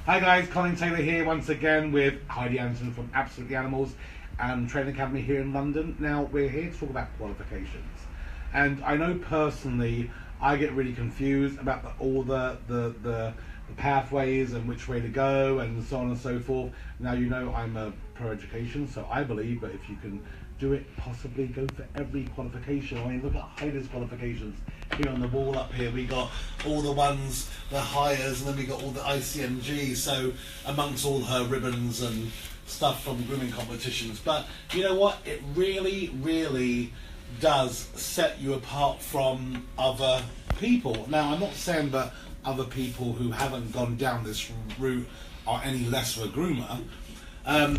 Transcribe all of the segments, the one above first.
Hi guys, Colin Taylor here once again with Heidi Anderson from Absolutely Animals and Training Academy here in London. Now we're here to talk about qualifications, and I know personally I get really confused about all the pathways and which way to go and so on and so forth. Now you know I'm a pro education, so I believe that if you can do it, possibly go for every qualification. I mean, look at Heidi's qualifications here on the wall up here. We got all the ones, the hires, and then we got all the ICMG. So amongst all her ribbons and stuff from grooming competitions. But you know what? It really, really does set you apart from other people. Now, I'm not saying that other people who haven't gone down this route are any less of a groomer.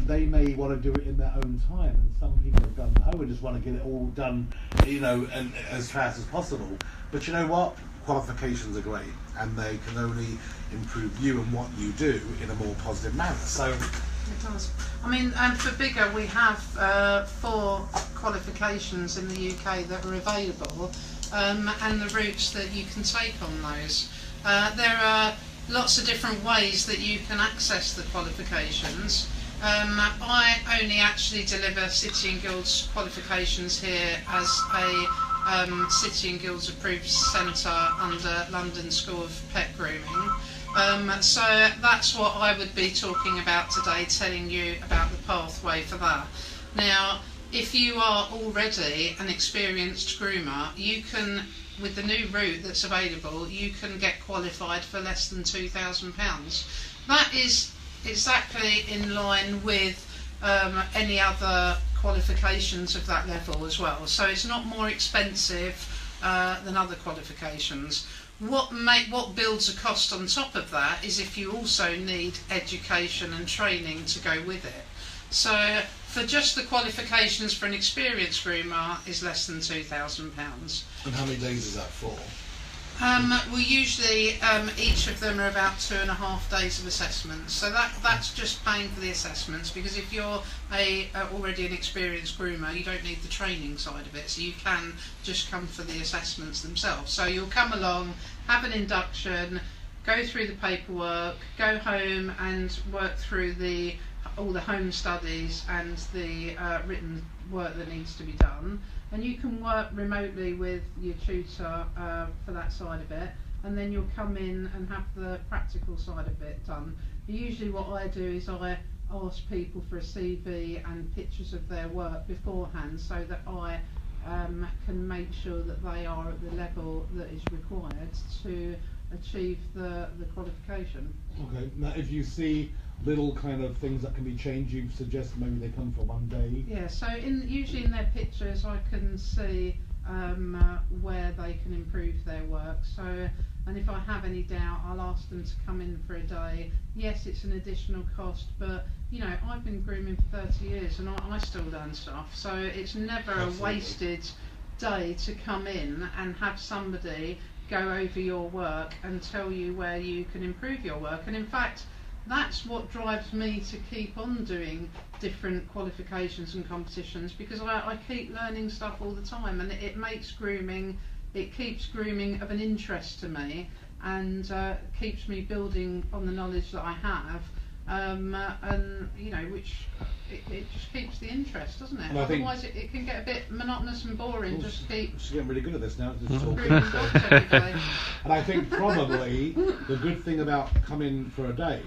They may want to do it in their own time, and some people have done and just want to get it all done, you know, and as fast as possible. But you know what? Qualifications are great, and they can only improve you and what you do in a more positive manner. So it does. I mean, and for bigger, we have 4 qualifications in the UK that are available, and the routes that you can take on those. There are lots of different ways that you can access the qualifications. I only actually deliver City and Guilds qualifications here as a City and Guilds approved centre under London School of Pet Grooming. So that's what I would be talking about today, telling you about the pathway for that. Now, if you are already an experienced groomer, you can, with the new route that's available, you can get qualified for less than £2,000. That is exactly in line with any other qualifications of that level as well. So it's not more expensive than other qualifications. What builds a cost on top of that is if you also need education and training to go with it. So for just the qualifications for an experienced groomer is less than £2,000. and how many days is that for? We usually, each of them are about 2.5 days of assessments. So that's just paying for the assessments, because if you're already an experienced groomer, you don't need the training side of it. So you can just come for the assessments themselves. So you'll come along, have an induction, go through the paperwork, go home and work through all the home studies and the written work that needs to be done. And you can work remotely with your tutor for that side of it, and then you'll come in and have the practical side of it done. Usually what I do is I ask people for a CV and pictures of their work beforehand, so that I can make sure that they are at the level that is required to achieve the qualification. Okay, now if you see little kind of things that can be changed, you suggest maybe they come for one day? Yeah, so usually in their pictures I can see where they can improve their work. So, and if I have any doubt, I'll ask them to come in for a day. Yes, it's an additional cost, but you know, I've been grooming for 30 years and I still learn stuff. So it's never Absolutely. a wasted day to come in and have somebody go over your work and tell you where you can improve your work. And in fact, that's what drives me to keep on doing different qualifications and competitions, because I keep learning stuff all the time, and it makes grooming, it keeps grooming of an interest to me, and keeps me building on the knowledge that I have, and you know, which it just keeps the interest, doesn't it? Otherwise it can get a bit monotonous and boring. Just keep. She's getting really good at this now. Just grooming dogs every day. And I think probably the good thing about coming for a day,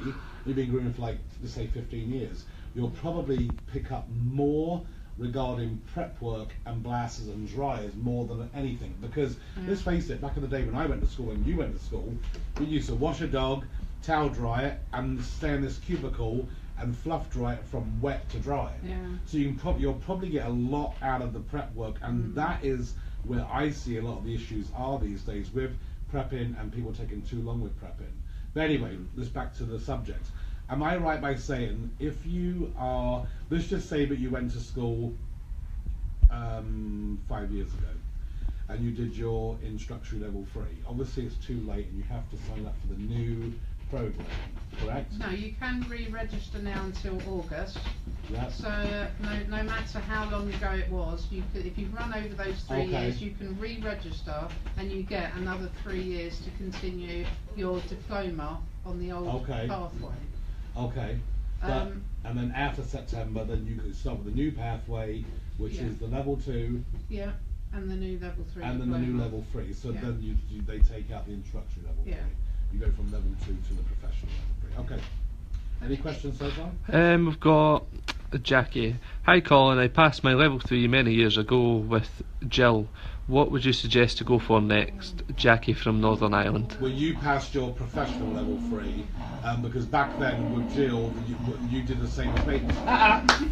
you've been grooming for like, let's say 15 years, you'll probably pick up more regarding prep work and blasters and dryers more than anything. Because let's face it, back in the day when I went to school and you went to school, we used to wash a dog, towel dry it, and stay in this cubicle and fluff dry it from wet to dry. Yeah. So you'll probably get a lot out of the prep work, and that is where I see a lot of the issues are these days with prepping and people taking too long with prepping. But anyway, let's back to the subject. Am I right by saying if you are, let's just say that you went to school 5 years ago and you did your instructory level 3, obviously it's too late and you have to sign up for the new program, correct? No, you can re-register now until August. Yep. So no matter how long ago it was, if you've run over those 3 years, you can re-register and you get another 3 years to continue your diploma on the old Okay. pathway. Okay. But, and then after September, then you could start with the new pathway, which Yeah. is the level 2. Yeah, and the new level 3. And then the new diploma. level 3. So Yeah. then they take out the introductory level 3. Yeah. You go from level 2 to the professional level 3. Okay. Any questions so far? We've got Jackie. Hi Colin, I passed my level 3 many years ago with Jill. What would you suggest to go for next? Jackie from Northern Ireland. Well, you passed your professional level 3, because back then with Jill, you did the same as me.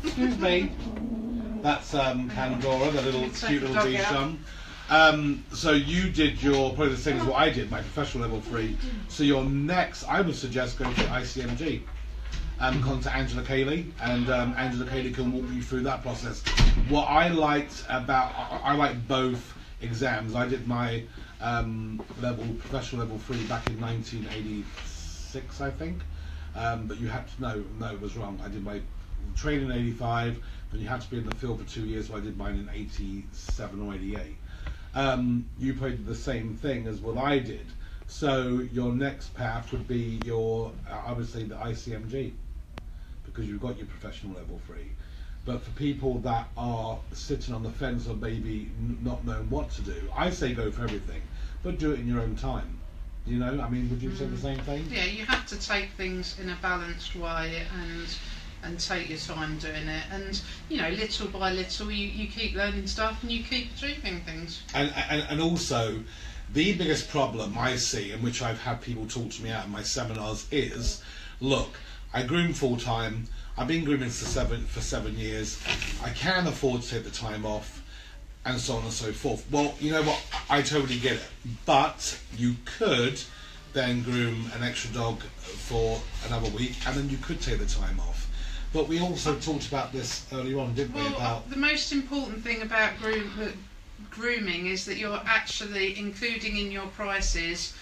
Excuse me. That's Pandora, the little cute little Bichon. So you did probably the same as what I did, my professional level 3. So your next, I would suggest going to ICMG. Contact Angela Cayley, and Angela Cayley can walk you through that process. What I liked about, I like both exams. I did my professional level 3 back in 1986, I think. But you had to no, it was wrong. I did my training in 85, but you had to be in the field for 2 years, so I did mine in 87 or 88. You probably did the same thing as what I did. So your next path would be your, obviously, the ICMG, because you've got your professional level 3. But for people that are sitting on the fence or maybe not knowing what to do, I say go for everything, but do it in your own time. You know, I mean, would you say the same thing? Yeah, you have to take things in a balanced way and take your time doing it, and you know, little by little you keep learning stuff and you keep achieving things. And also, the biggest problem I see, and which I've had people talk to me out in my seminars, is, look, I groom full time. I've been grooming for 7 years. I can afford to take the time off, and so on and so forth. Well, you know what? I totally get it. But you could then groom an extra dog for another week, and then you could take the time off. But we also talked about this earlier on, didn't we? About the most important thing about grooming is that you're actually including in your prices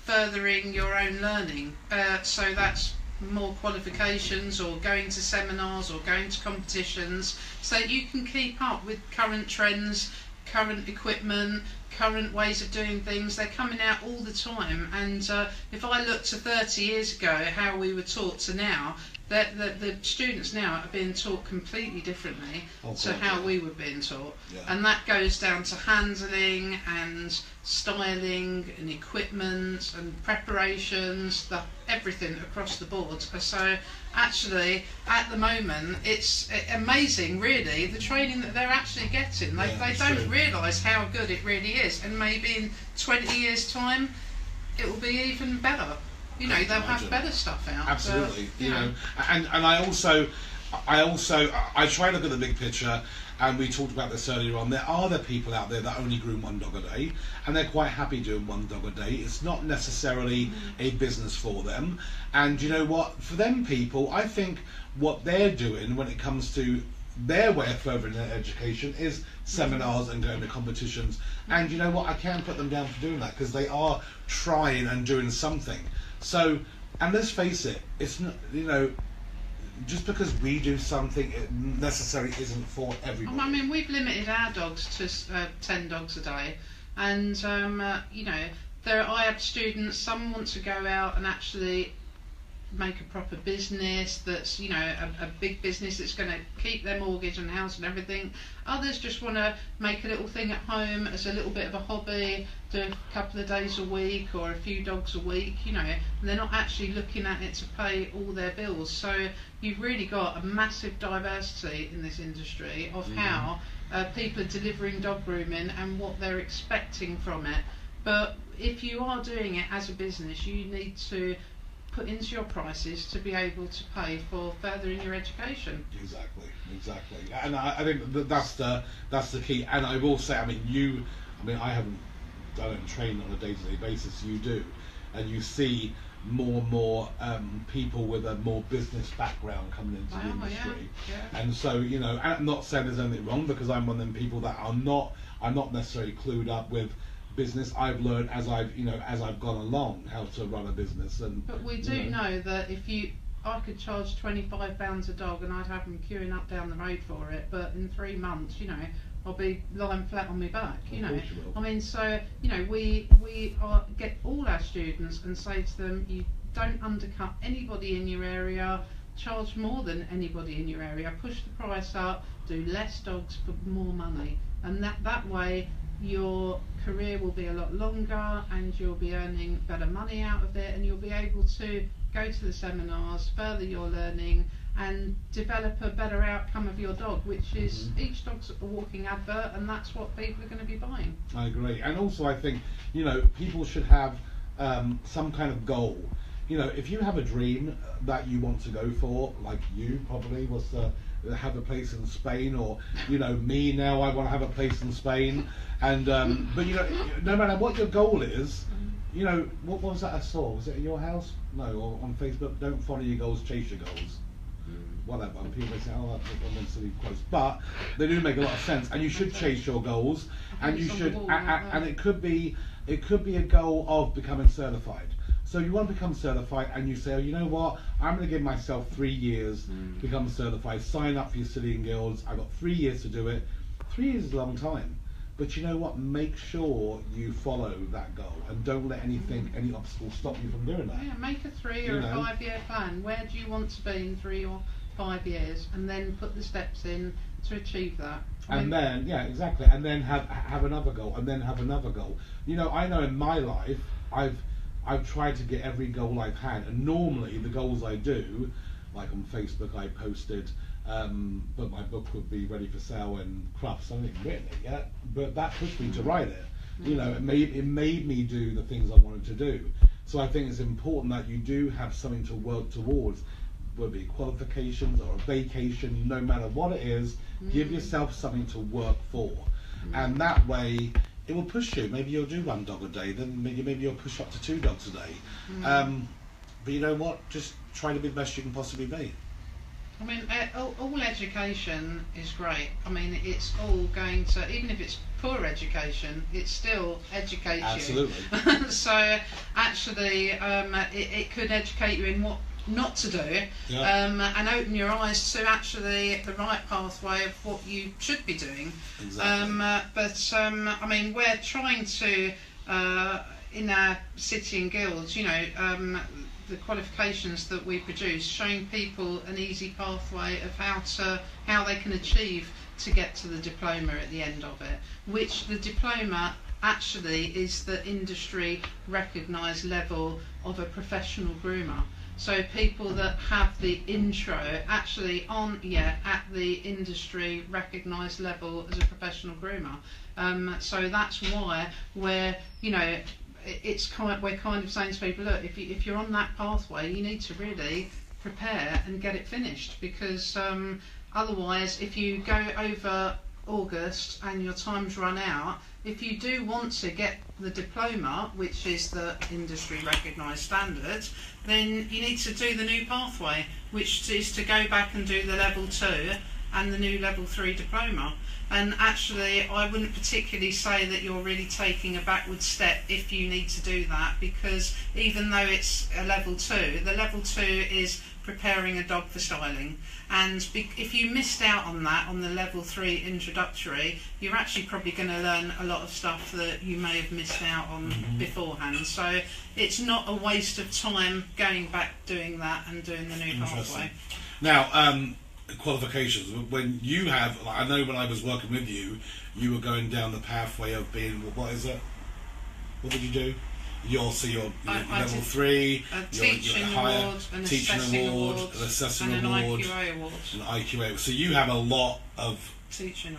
furthering your own learning. So that's more qualifications, or going to seminars, or going to competitions, so that you can keep up with current trends, current equipment, current ways of doing things. They're coming out all the time, and if I look to 30 years ago how we were taught to now, the students now are being taught completely differently to how we were being taught. Yeah. And that goes down to handling and styling and equipment and preparations, everything across the board. So actually at the moment it's amazing really the training that they're actually getting. They don't realise how good it really is, and maybe in 20 years time it will be even better. You know, they'll have better stuff out. Absolutely. You know, and I try to look at the big picture, and we talked about this earlier on. There are the people out there that only groom one dog a day, and they're quite happy doing one dog a day. It's not necessarily a business for them. And you know what? For them people, I think what they're doing when it comes to their way of furthering their education is seminars and going to competitions. And you know what? I can put them down for doing that, because they are trying and doing something. So, and let's face it, it's not, you know, just because we do something, it necessarily isn't for everybody. I mean, we've limited our dogs to 10 dogs a day, and you know, I have students. Some want to go out and actually make a proper business that's, you know, a big business that's going to keep their mortgage and house and everything. Others just want to make a little thing at home as a little bit of a hobby, do a couple of days a week or a few dogs a week, you know, and they're not actually looking at it to pay all their bills. So you've really got a massive diversity in this industry of how people are delivering dog grooming and what they're expecting from it. But if you are doing it as a business, you need to put into your prices to be able to pay for furthering your education. Exactly, and I think that's the key. And I will say, I don't train on a day-to-day basis. You do, and you see more and more people with a more business background coming into the industry. Yeah. And so, you know, I'm not saying there's anything wrong, because I'm one of them people that are not necessarily clued up with business. I've learned as I've gone along how to run a business. But we do know that I could charge £25 a dog and I'd have them queuing up down the road for it, but in 3 months, you know, I'll be lying flat on my back, you know. I mean, so, you know, we get all our students and say to them, you don't undercut anybody in your area, charge more than anybody in your area, push the price up, do less dogs for more money, and that way your career will be a lot longer and you'll be earning better money out of it, and you'll be able to go to the seminars, further your learning, and develop a better outcome of your dog, which is each dog's a walking advert, and that's what people are going to be buying. I agree. And also I think, you know, people should have some kind of goal. You know, if you have a dream that you want to go for, like you probably was to have a place in Spain, or, you know, me now, I want to have a place in Spain, and but you know, no matter what your goal is, you know, what was that I saw? Was it at your house? No, or on Facebook? Don't follow your goals, chase your goals. Whatever. And people say, oh, that's silly quotes, but they do make a lot of sense. And you should chase your goals, and you should, and it could be a goal of becoming certified. So you want to become certified, and you say, oh, you know what, I'm going to give myself 3 years to become certified. Sign up for your City and Guilds. I've got 3 years to do it. 3 years is a long time. But you know what? Make sure you follow that goal, and don't let anything, any obstacle stop you from doing that. Yeah, make a 3 or a 5 year plan. Where do you want to be in 3 or 5 years, and then put the steps in to achieve that. Then, yeah, exactly. And then have another goal, and then have another goal. You know, I know in my life, I've tried to get every goal I've had, and normally the goals I do, like on Facebook, I posted, but my book would be ready for sale in Crufts. I haven't even written it yet, but that pushed me to write it. You know, it made me do the things I wanted to do. So I think it's important that you do have something to work towards, whether it be qualifications or a vacation, no matter what it is, give yourself something to work for. And that way, it will push you. Maybe you'll do 1 dog a day, then maybe you'll push up to 2 dogs a day. But you know what? Just try to be the best you can possibly be. I mean, all education is great. I mean, it's all going to, even if it's poor education, it still educates you. Absolutely. So actually, it could educate you in what not to do, and open your eyes to actually the right pathway of what you should be doing. Exactly. I mean, we're trying to, in our City and Guilds, you know, the qualifications that we produce, showing people an easy pathway of how they can achieve to get to the diploma at the end of it, which the diploma actually is the industry recognised level of a professional groomer. So people that have the intro actually at the industry recognised level as a professional groomer. So that's why we're, you know, we're kind of saying to people, look, if you're on that pathway, you need to really prepare and get it finished, because otherwise, if you go over August and your time's run out, if you do want to get the diploma, which is the industry recognised standard, then you need to do the new pathway, which is to go back and do the level 2 and the new level 3 diploma. And actually, I wouldn't particularly say that you're really taking a backward step if you need to do that, because even though it's a level 2, the level 2 is preparing a dog for styling, and if you missed out on that on the level 3 introductory, you're actually probably going to learn a lot of stuff that you may have missed out on beforehand. So it's not a waste of time going back doing that and doing the new pathway. Now, qualifications, when you have, like, I know when I was working with you, you were going down the pathway of being, what is it? What did you do? You'll see your level 3, a teaching award, an assessing award, an assessing and award, an IQA award. An IQA. So you have a lot of teaching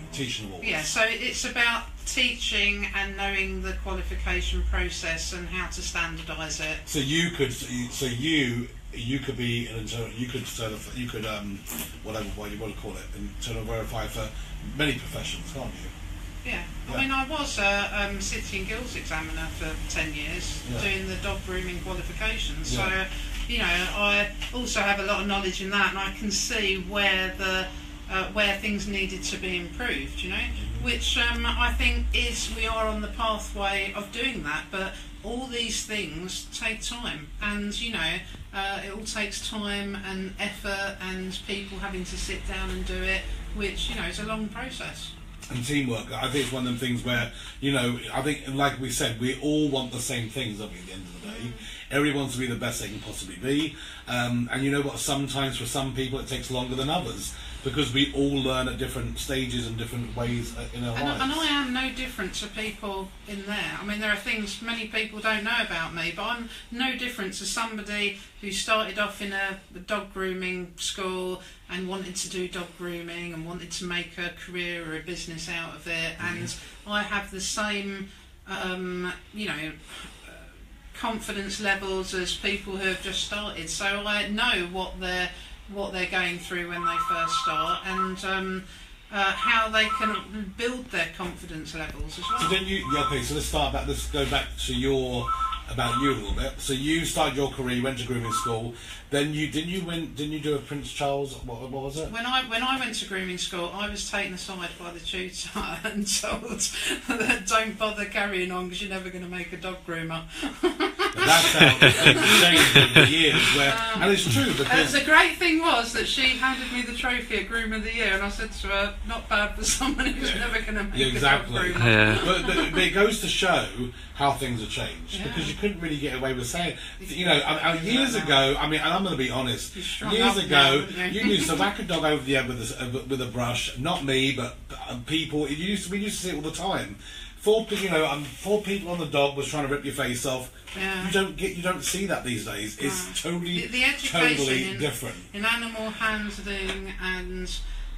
awards. Yeah, so it's about teaching and knowing the qualification process and how to standardise it. So you could be an internal, you could whatever you want to call it, internal verifier for many professions, can't you? Yeah. I mean, I was a City and Guilds examiner for 10 years, doing the dog grooming qualifications. So, you know, I also have a lot of knowledge in that, and I can see where things needed to be improved. You know, which I think we are on the pathway of doing that. But all these things take time, and you know, it all takes time and effort, and people having to sit down and do it, which, you know, is a long process. And teamwork, I think it's one of them things where, you know, I think, like we said, we all want the same things, don't we, at the end of the day. Everybody wants to be the best they can possibly be. And you know what? Sometimes for some people it takes longer than others, because we all learn at different stages and different ways in our lives. And I am no different to people in there. I mean, there are things many people don't know about me, but I'm no different to somebody who started off in a dog grooming school and wanted to do dog grooming and wanted to make a career or a business out of it. And I have the same, confidence levels as people who have just started. So I know what they're going through when they first start, and how they can build their confidence levels as well. So then let's go back to about you a little bit. So you started your career, you went to grooming school, then didn't you do a Prince Charles, what was it? When I went to grooming school, I was taken aside by the tutor and told that don't bother carrying on because you're never going to make a dog groomer. That's how it's changed over the years, and it's true, because the great thing was that she handed me the trophy at Groom of the Year, and I said to her, not bad for someone who's never going to make a dog groomer. Yeah. But it goes to show how things have changed, because you couldn't really get away with saying, years ago, and I'm going to be honest, years ago, you used to whack a dog over the head with a brush, not me, but people, we used to see it all the time. Four people on the dog was trying to rip your face off. Yeah. You don't see that these days. It's totally different. In animal handling and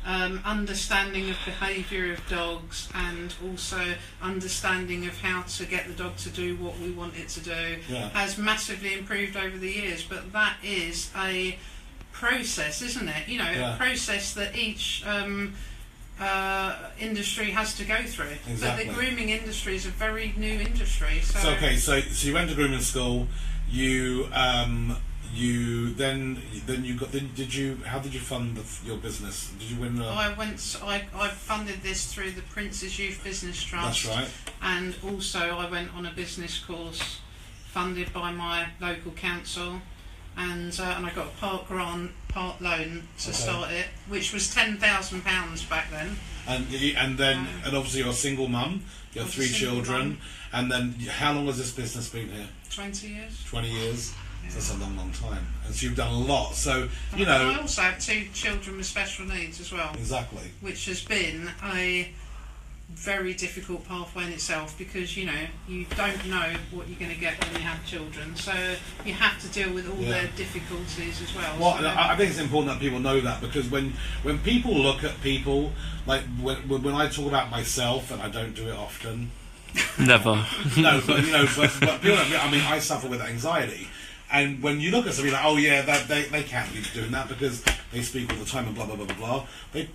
understanding of behaviour of dogs, and also understanding of how to get the dog to do what we want it to do, has massively improved over the years. But that is a process, isn't it? A process that each industry has to go through. Exactly. But the grooming industry is a very new industry. So you went to grooming school. How did you fund your business? Did you win? I funded this through the Prince's Youth Business Trust. That's right. And also I went on a business course funded by my local council, and I got a part grant, part loan to start it, which was £10,000 back then. And obviously you're a single mum. You have 3 children. Mum. And then how long has this business been here? 20 years. 20 years. Yeah. So that's a long time. And so you've done a lot. So I also have 2 children with special needs as well. Exactly. Which has been a very difficult pathway in itself, because you don't know what you're going to get when you have children, so you have to deal with all their difficulties as well. I think it's important that people know that, because when people look at people, like when I talk about myself, and I don't do it often. Never. No, but people, I suffer with anxiety. And when you look at somebody like, oh yeah, they can't be doing that because they speak all the time and blah blah blah blah blah.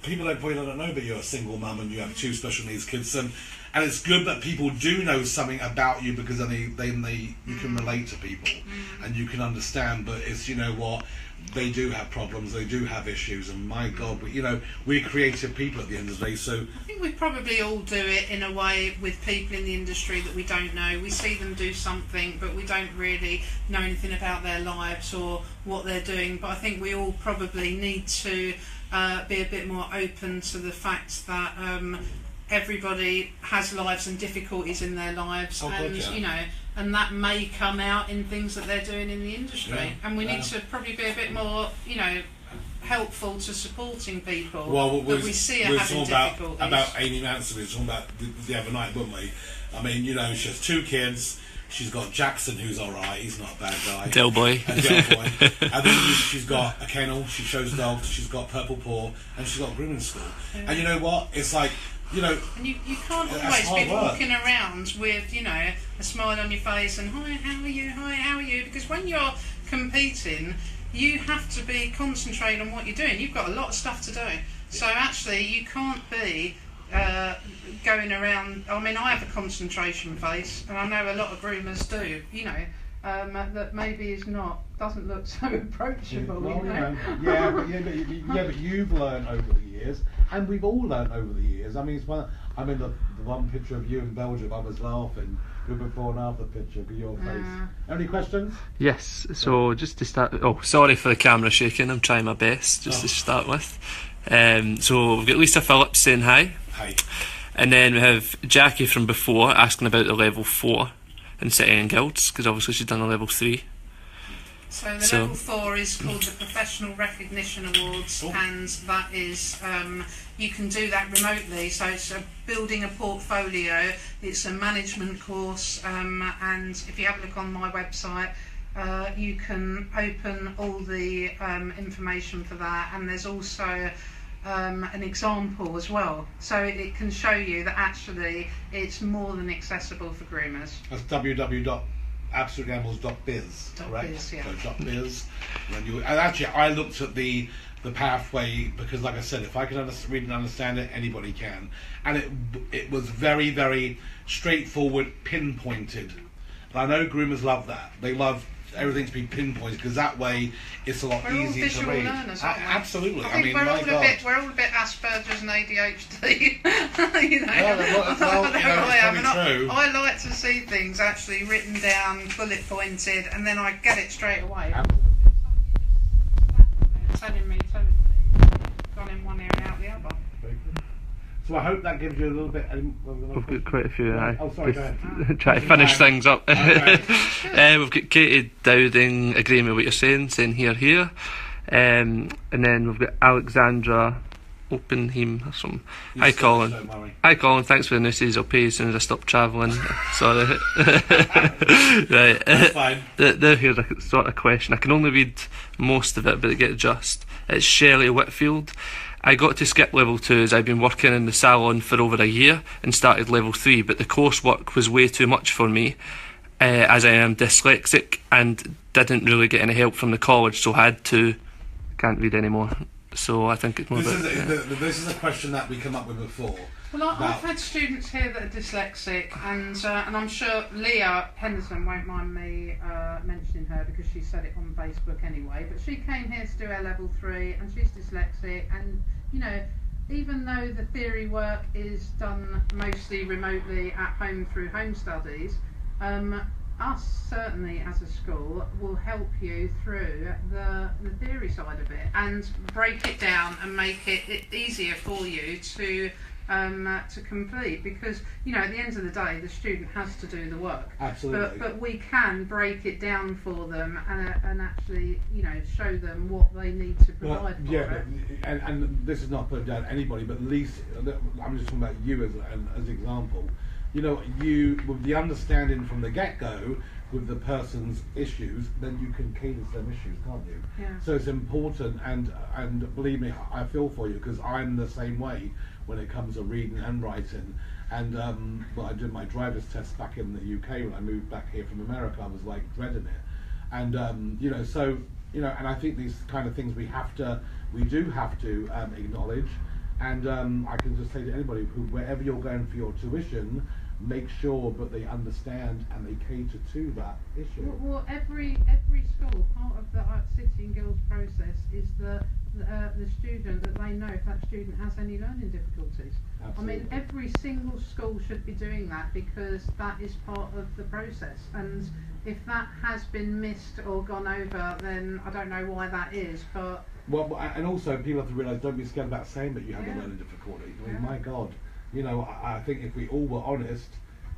People probably don't know that you're a single mum and you have 2 special needs kids, and it's good that people do know something about you, because then you can relate to people and you can understand. But it's they do have problems, they do have issues, and my God, we're creative people at the end of the day. So I think we probably all do it in a way with people in the industry that we don't know. We see them do something, but we don't really know anything about their lives or what they're doing. But I think we all probably need to be a bit more open to the fact that everybody has lives and difficulties in their lives, and that may come out in things that they're doing in the industry, and we need to probably be a bit more helpful to supporting people that we see are having difficulties. About Amy Manson, we were talking about the other night, weren't we? I mean, she has 2 kids. She's got Jackson, who's alright, he's not a bad guy. Del Boy. And then she's got a kennel, she shows dogs, she's got Purple Paw, and she's got grooming school. And you know what? It's like, and you can't always be walking around with, a smile on your face and hi, how are you? Because when you're competing, you have to be concentrating on what you're doing. You've got a lot of stuff to do. So actually, you can't be going around. I mean, I have a concentration face, and I know a lot of groomers do. That maybe doesn't look so approachable. But you've learned over the years, and we've all learned over the years. I mean, it's the one picture of you in Belgium, I was laughing. The before and after picture of your face. Any questions? Yes. So just to start. Oh, sorry for the camera shaking. I'm trying my best to start with. So we've got Lisa Phillips saying hi. Hi. And then we have Jackie from before asking about the level 4 in City and Guilds, because obviously she's done a level 3. So the level 4 is called the Professional Recognition Awards, and that is you can do that remotely. So it's building a portfolio. It's a management course, and if you have a look on my website, you can open all the information for that, and there's also an example as well, so it can show you that actually it's more than accessible for groomers. That's www.absoluteanimals.biz, correct? .biz, yeah. So .biz. And actually, I looked at the pathway because, like I said, if I can read and understand it, anybody can. And it was very, very straightforward, pinpointed. And I know groomers love that. They love everything to be pinpointed because that way it's a lot easier to read. Learners, aren't we? Absolutely. I mean, we're all a bit Asperger's and ADHD. You know, I like to see things actually written down, bullet pointed, and then I get it straight away. Telling me, gone in one ear and out the other. So I hope that gives you a little bit. We've got quite a few. Oh, sorry, go ahead. Try to finish things up. Okay. We've got Katie Dowding agreeing with what you're saying here. And then we've got Alexandra Oppenheim or something. Hi Colin. Hi Colin, thanks for the nooses. I'll pay you as soon as I stop travelling. Sorry. Right. That's fine. Here's a sort of question. I can only read most of it, but I get just. It's Shelley Whitfield. I got to skip level 2 as I've been working in the salon for over a year and started level 3, but the coursework was way too much for me as I am dyslexic and didn't really get any help from the college, so can't read anymore. So I think it's more this is a question that we come up with before. Well, I've had students here that are dyslexic, and I'm sure Leah Henderson won't mind me mentioning her because she said it on Facebook anyway. But she came here to do her level 3, and she's dyslexic. And you know, even though the theory work is done mostly remotely at home through home studies, us certainly as a school will help you through the theory side of it and break it down and make it easier for you to complete, because you know at the end of the day the student has to do the work. Absolutely. But we can break it down for them and actually show them what they need to provide for it. And this is not putting down anybody, but at least I'm just talking about you as an example. You know, you with the understanding from the get-go with the person's issues, then you can cater to them issues, can't you? Yeah. So it's important, and believe me, I feel for you because I'm the same way when it comes to reading and writing. And I did my driver's test back in the UK when I moved back here from America. I was like dreading it, and and I think these kind of things we do have to acknowledge. And I can just say to anybody wherever you're going for your tuition, make sure that they understand and they cater to that issue. Well, every school, part of the City and Guilds process is the student, that they know if that student has any learning difficulties. Absolutely. I mean, every single school should be doing that because that is part of the process. And if that has been missed or gone over, then I don't know why that is, but... Well, and also people have to realise, don't be scared about saying that you have a learning difficulty. I mean, my God, I think if we all were honest,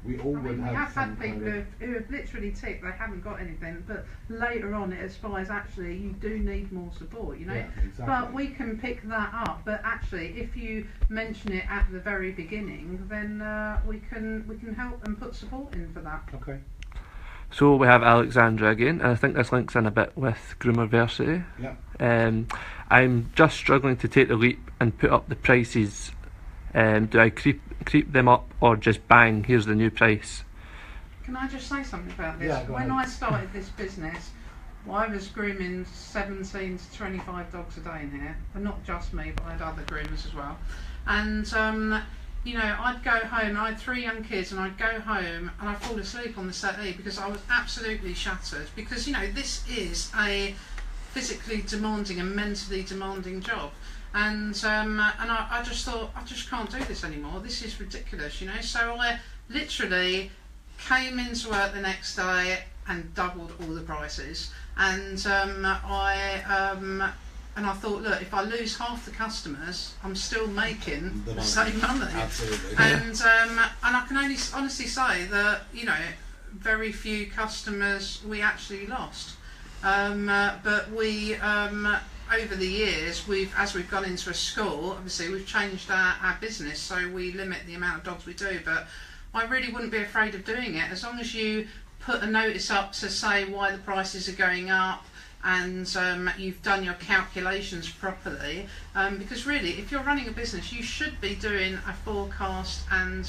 we all would have. We have had people who have literally ticked they haven't got anything, but later on it aspires actually you do need more support, Yeah, exactly. But we can pick that up. But actually, if you mention it at the very beginning, then we can help and put support in for that. Okay. So we have Alexandra again, and I think this links in a bit with Groomerversity. Yeah. I'm just struggling to take the leap and put up the prices. Do I creep them up or just bang, here's the new price? Can I just say something about this? Yeah, go ahead. When I started this business, I was grooming 17 to 25 dogs a day in here, and not just me, but I had other groomers as well. And I'd go home, I had 3 young kids, and I'd go home and I'd fall asleep on the settee because I was absolutely shattered. Because this is a physically demanding and mentally demanding job. And I just thought, I just can't do this anymore. This is ridiculous, So I literally came into work the next day and doubled all the prices. And I thought, look, if I lose half the customers, I'm still making the same money. Absolutely. And I can only honestly say that very few customers we actually lost. But we, over the years, as we've gone into a school, obviously we've changed our business, so we limit the amount of dogs we do. But I really wouldn't be afraid of doing it, as long as you put a notice up to say why the prices are going up, and you've done your calculations properly, because really, if you're running a business, you should be doing a forecast and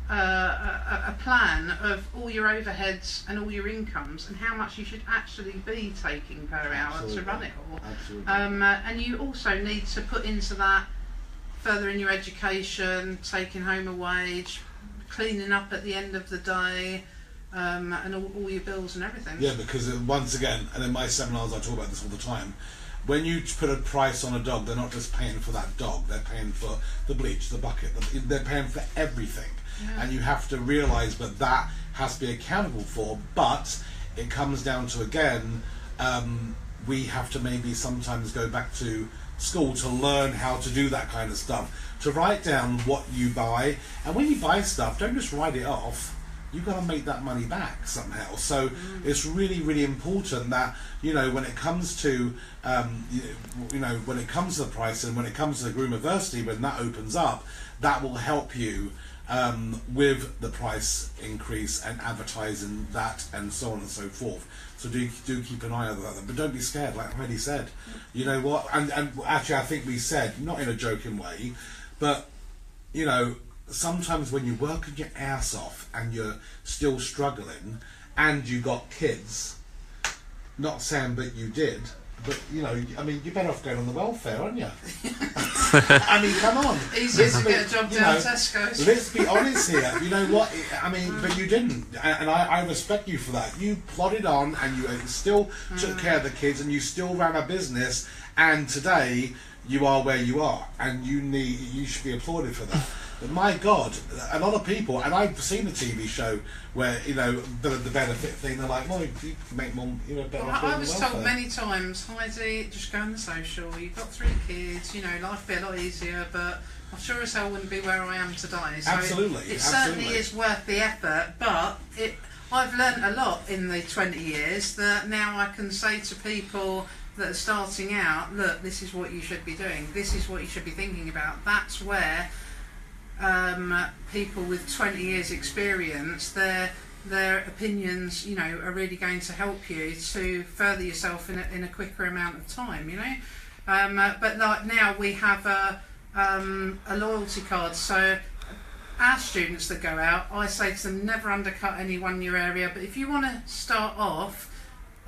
a plan of all your overheads and all your incomes and how much you should actually be taking per hour to run it all. And you also need to put into that further in your education, taking home a wage, cleaning up at the end of the day, and all your bills and everything. Yeah, because once again, and in my seminars I talk about this all the time, when you put a price on a dog, they're not just paying for that dog, they're paying for the bleach, the bucket, they're paying for everything. Yeah. And you have to realise that has to be accountable for, but it comes down to, again, we have to maybe sometimes go back to school to learn how to do that kind of stuff, to write down what you buy, and when you buy stuff, don't just write it off. You've got to make that money back somehow. So it's really, really important that, when it comes to when it comes to the price, and when it comes to the Groomiversity, when that opens up, that will help you with the price increase and advertising that and so on and so forth. So do keep an eye on that, but don't be scared, like Heidi said. You know what? And actually, I think we said, not in a joking way, but sometimes when you work your ass off and you're still struggling, and you got kids, not saying that you did, but you're better off going on the welfare, aren't you? I mean, come on. Easier to get a job down Tesco's. Let's be honest here. You know what? But you didn't, and I respect you for that. You plodded on, and you still took care of the kids, and you still ran a business, and today you are where you are, and you should be applauded for that. But my God, a lot of people, and I've seen a TV show where the benefit thing. They're like, well, you make more, better. Well, I was told many times, Heidi, just go on the social. You've got 3 kids. Life would be a lot easier, but I'm sure as hell wouldn't be where I am today. So absolutely, it certainly is worth the effort. But I've learnt a lot in the 20 years that now I can say to people that are starting out, look, this is what you should be doing. This is what you should be thinking about. That's where people with 20 years experience, their opinions, are really going to help you to further yourself in a quicker amount of time, but like now we have a loyalty card, so our students that go out, I say to them, never undercut anyone in your area, but if you want to start off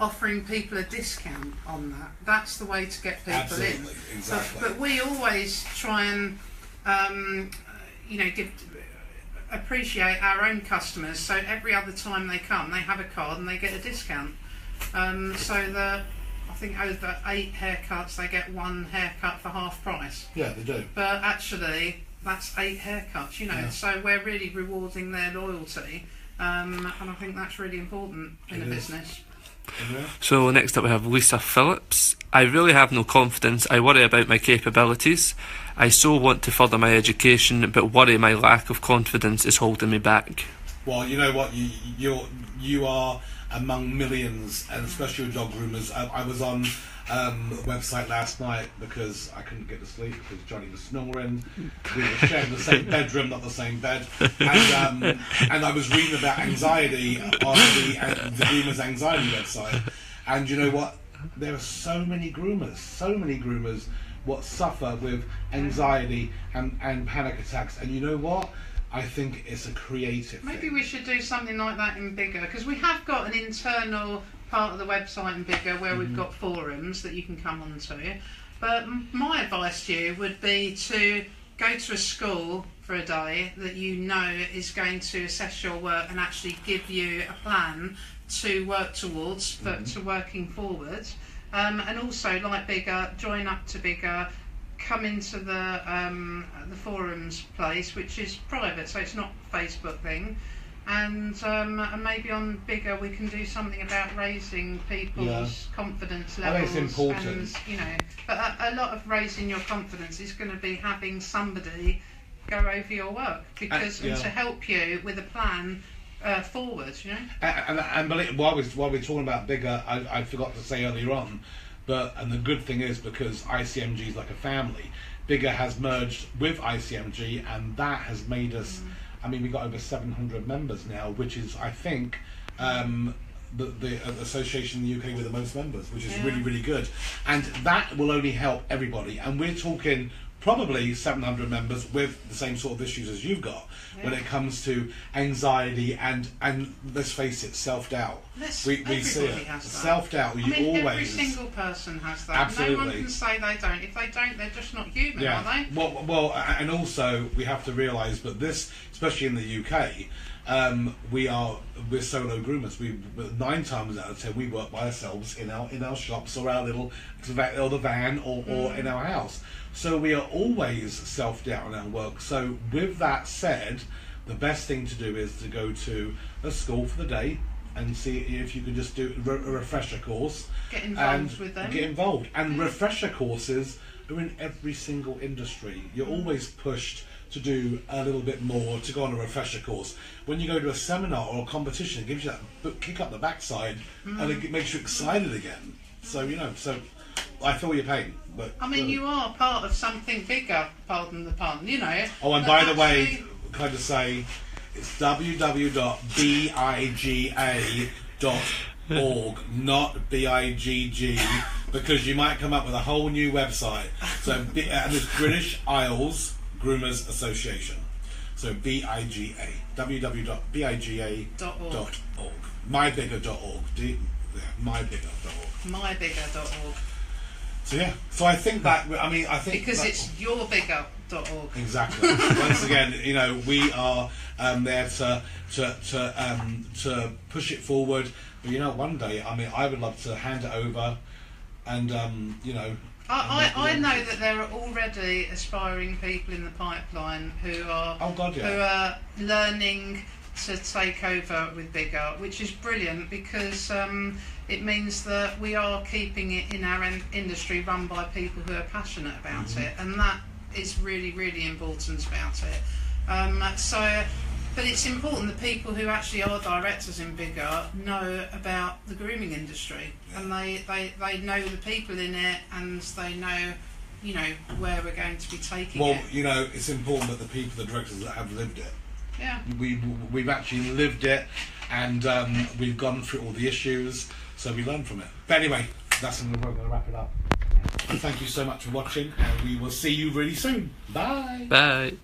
offering people a discount on that, that's the way to get people absolutely, in. Exactly. But we always try and appreciate our own customers, so every other time they come they have a card and they get a discount, I think over 8 haircuts they get 1 haircut for half price. Yeah, they do, but actually that's 8 haircuts, yeah. So we're really rewarding their loyalty, and I think that's really important in a business. Yeah. So next up we have Lisa Phillips. I really have no confidence. I worry about my capabilities. I so want to further my education, but worry my lack of confidence is holding me back. Well, you know what? You are among millions, and especially with dog groomers. I was on the website last night because I couldn't get to sleep because Johnny was snoring. We were sharing the same bedroom, not the same bed. And I was reading about anxiety on the Groomers anxiety website. And you know what? There are so many groomers what suffer with anxiety and panic attacks. And you know what? I think it's a creative Maybe thing. we should do something like that in Bigger, because we have got an internal part of the website in Bigger where we've got forums that you can come onto. But my advice to you would be to go to a school for a day that is going to assess your work and actually give you a plan to work towards, to working forward. And also, like Bigger, join up to Bigger, come into the forums place, which is private, so it's not a Facebook thing. And maybe on Bigger we can do something about raising people's confidence levels. I think it's important. And, but a lot of raising your confidence is going to be having somebody go over your work, because and to help you with a plan forward, you know. And while we're talking about bigger, I forgot to say earlier on, and the good thing is, because ICMG is like a family, Bigger has merged with ICMG, and that has made us. I mean, we got over 700 members now, which is, I think, the association in the UK with the most members, which is really, really good, and that will only help everybody. And we're talking probably 700 members with the same sort of issues as you've got when it comes to anxiety and let's face it, self-doubt. We see it. Self-doubt. Every single person has that. Absolutely. No one can say they don't. If they don't, they're just not human, are they? Well, and also we have to realise that this, especially in the UK, we're solo groomers. 9 times out of 10 we work by ourselves in our shops or our little the van or in our house. So we are always self-doubt in our work. So with that said, the best thing to do is to go to a school for the day and see if you can just do a refresher course. Get involved with them. Get involved. And refresher courses are in every single industry. You're always pushed to do a little bit more, to go on a refresher course. When you go to a seminar or a competition, it gives you that kick up the backside and it makes you excited again. So, I feel your pain. But you are part of something bigger, pardon the pun, Oh, and by the way, can I just say, it's www.biga.org, not BIGG, because you might come up with a whole new website. So, and it's British Isles Groomers Association. So BIGA, www.biga.org, mybigger.org, mybigger.org. Mybigger.org. So I think that, I think because it's yourbigger.org. Exactly. Once again, we are there to push it forward. But one day, I would love to hand it over, and I know that there are already aspiring people in the pipeline who are who are learning to take over with Bigger, which is brilliant, because it means that we are keeping it in our industry run by people who are passionate about it, and that is really, really important about it. But it's important that people who actually are directors in Bigger know about the grooming industry, and they know the people in it, and they know where we're going to be taking it. Well, it's important that the directors that have lived it. Yeah. We've actually lived it, and we've gone through all the issues, so we learn from it. But anyway, that's when we're going to wrap it up. And thank you so much for watching, and we will see you really soon. Bye. Bye.